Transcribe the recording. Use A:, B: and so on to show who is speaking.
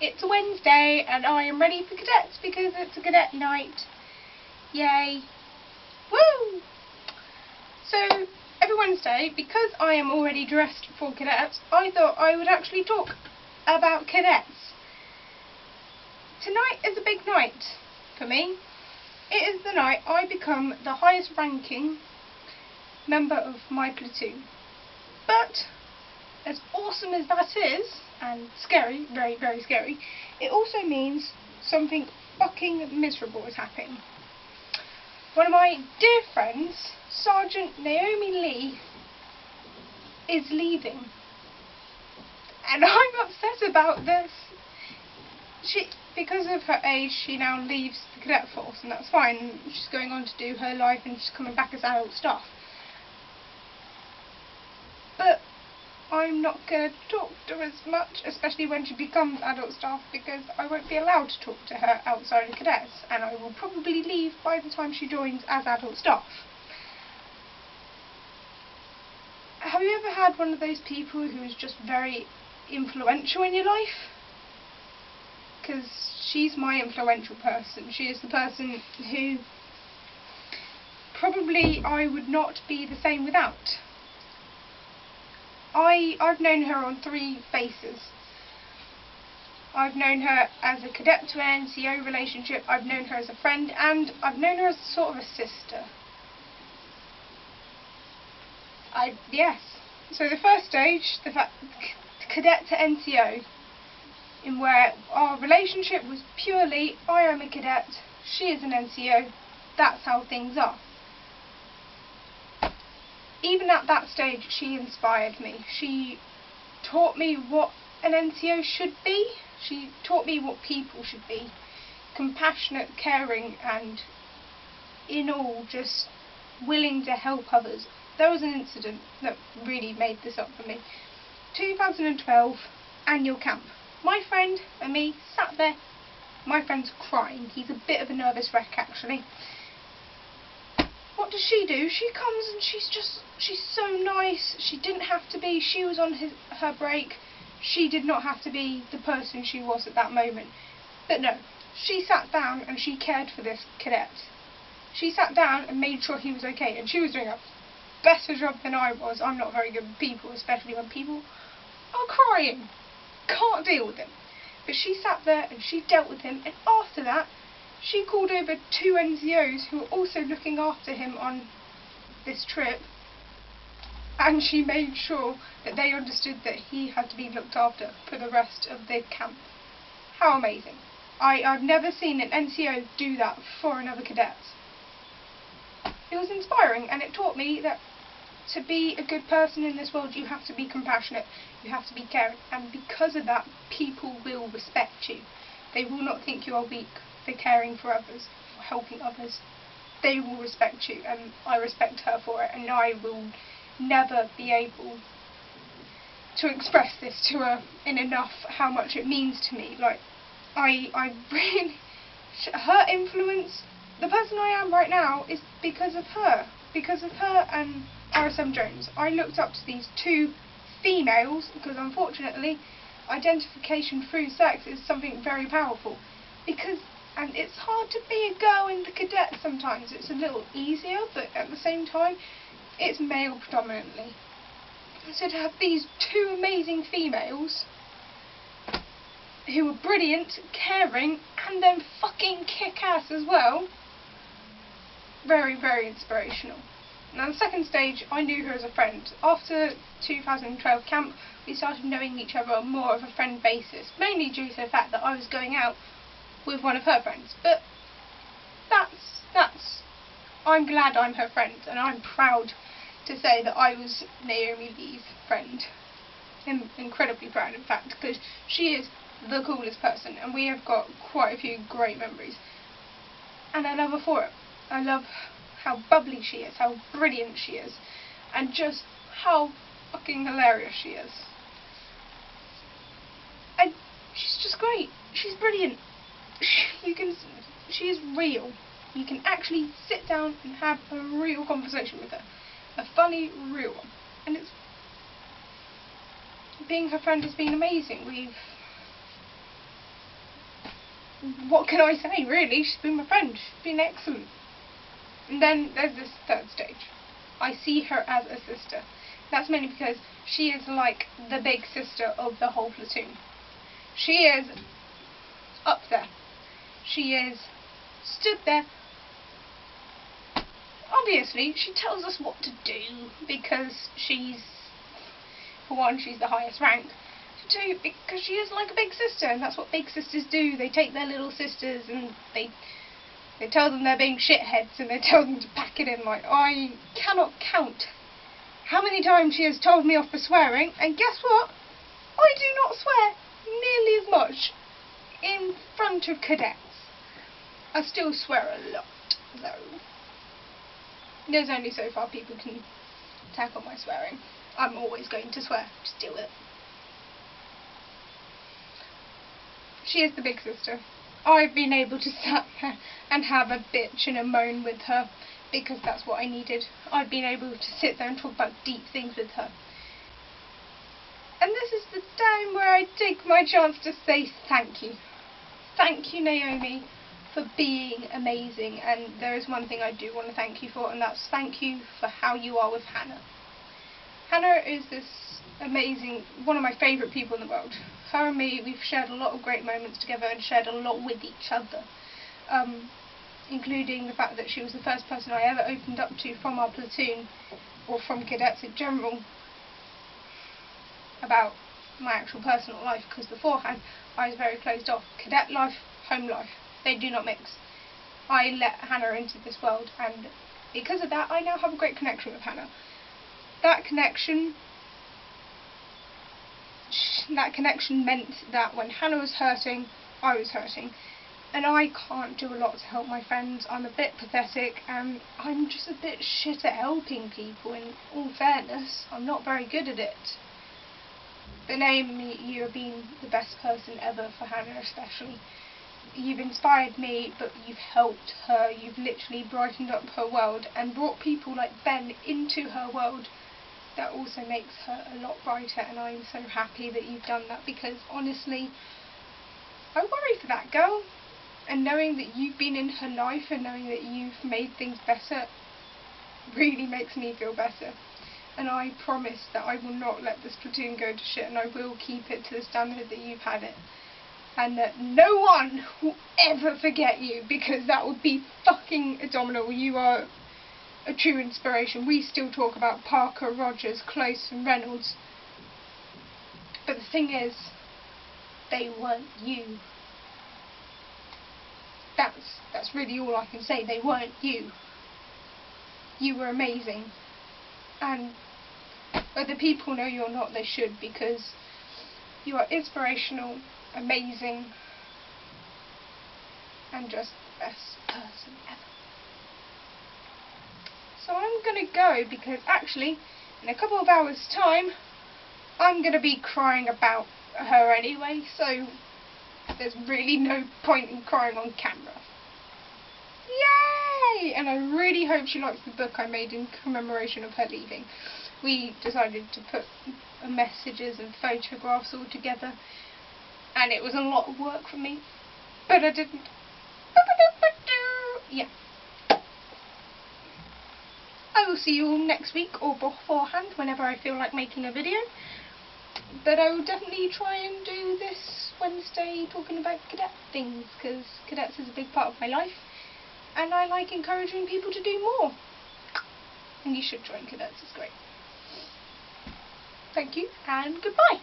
A: It's a Wednesday and I am ready for cadets because it's a cadet night. Yay. Woo! So, every Wednesday, because I am already dressed for cadets, I thought I would actually talk about cadets. Tonight is a big night for me. It is the night I become the highest ranking member of my platoon. But, as awesome as that is, and scary, very, very scary, it also means something fucking miserable is happening. One of my dear friends, Sarjent Lee, is leaving. And I'm upset about this. Because of her age, she now leaves the cadet force, and that's fine. She's going on to do her life and she's coming back as adult staff. But I'm not going to talk to her as much, especially when she becomes adult staff, because I won't be allowed to talk to her outside of cadets, and I will probably leave by the time she joins as adult staff. Have you ever had one of those people who is just very influential in your life? Because she's my influential person. She is the person who probably I would not be the same without. I've known her on three bases. I've known her as a cadet to an NCO relationship, I've known her as a friend, and I've known her as sort of a sister. Yes. So the first stage, the cadet to NCO, in where our relationship was purely, I am a cadet, she is an NCO, that's how things are. Even at that stage, she inspired me. She taught me what an NCO should be. She taught me what people should be. Compassionate, caring, and in all, just willing to help others. There was an incident that really made this up for me. 2012 annual camp. My friend and me sat there. My friend's crying. He's a bit of a nervous wreck, actually. What does she do? She comes and she's so nice. She didn't have to be. She was on her break. She did not have to be the person she was at that moment. But no, she sat down and she cared for this cadet. She sat down and made sure he was okay, and she was doing a better job than I was. I'm not very good with people, especially when people are crying. Can't deal with him. But she sat there and she dealt with him, and after that she called over two NCOs who were also looking after him on this trip, and she made sure that they understood that he had to be looked after for the rest of the camp. How amazing. I've never seen an NCO do that for another cadet. It was inspiring, and it taught me that to be a good person in this world, you have to be compassionate, you have to be caring, and because of that, people will respect you. They will not think you are weak for caring for others, for helping others. They will respect you, and I respect her for it, and I will never be able to express this to her in enough how much it means to me. Like, I really, her influence, the person I am right now, is because of her and RSM Jones. I looked up to these two females because unfortunately identification through sex is something very powerful, and it's hard to be a girl in the cadet sometimes. It's a little easier, but at the same time it's male predominantly. So to have these two amazing females who were brilliant, caring, and then fucking kick ass as well, very, very inspirational. Now the second stage, I knew her as a friend. After 2012 camp, we started knowing each other on more of a friend basis, mainly due to the fact that I was going out with one of her friends. But I'm glad I'm her friend, and I'm proud to say that I was Naomi Lee's friend. I'm incredibly proud, in fact, because she is the coolest person, and we have got quite a few great memories. And I love her for it. I love how bubbly she is, how brilliant she is, and just how fucking hilarious she is. And she's just great. She's brilliant. She is real. You can actually sit down and have a real conversation with her. A funny, real one. And being her friend has been amazing. what can I say, really? She's been my friend. She's been excellent. And then there's this third stage. I see her as a sister. That's mainly because she is like the big sister of the whole platoon. She is up there. She is stood there. Obviously, she tells us what to do because she's, for one, she's the highest rank. For two, because she is like a big sister, and that's what big sisters do. They take their little sisters and they tell them they're being shitheads, and they tell them to pack it in. Like, I cannot count how many times she has told me off for swearing, and guess what? I do not swear nearly as much in front of cadets. I still swear a lot, though. There's only so far people can tackle my swearing. I'm always going to swear. Just deal with it. She is the big sister. I've been able to sit here and have a bitch and a moan with her because that's what I needed. I've been able to sit there and talk about deep things with her. And this is the time where I take my chance to say thank you. Thank you, Naomi, for being amazing. And there is one thing I do want to thank you for, and that's thank you for how you are with Hannah. Hannah is this amazing, one of my favourite people in the world. Her and me, we've shared a lot of great moments together and shared a lot with each other. Including the fact that she was the first person I ever opened up to from our platoon, or from cadets in general, about my actual personal life, because beforehand I was very closed off. Cadet life, home life, they do not mix. I let Hannah into this world, and because of that I now have a great connection with Hannah. That connection meant that when Hannah was hurting, I was hurting. And I can't do a lot to help my friends. I'm a bit pathetic, and I'm just a bit shit at helping people, in all fairness. I'm not very good at it. But Naomi, you have been the best person ever for Hannah especially. You've inspired me, but you've helped her. You've literally brightened up her world and brought people like Ben into her world. That also makes her a lot brighter, and I'm so happy that you've done that, because honestly, I worry for that girl. And knowing that you've been in her life and knowing that you've made things better really makes me feel better. And I promise that I will not let this platoon go to shit, and I will keep it to the standard that you've had it. And that no one will ever forget you, because that would be fucking abominable. You are a true inspiration. We still talk about Parker, Rogers, Close and Reynolds. But the thing is, they weren't you. That's really all I can say. They weren't you. You were amazing. And whether people know you or not, they should, because you are inspirational, amazing, and just the best person ever. So I'm going to go, because actually, in a couple of hours' time, I'm going to be crying about her anyway, so there's really no point in crying on camera. Yay! And I really hope she likes the book I made in commemoration of her leaving. We decided to put messages and photographs all together, and it was a lot of work for me, but I didn't. Yeah. I will see you all next week or beforehand whenever I feel like making a video. But I will definitely try and do this Wednesday talking about cadet things, because cadets is a big part of my life and I like encouraging people to do more. And you should join cadets, it's great. Thank you and goodbye.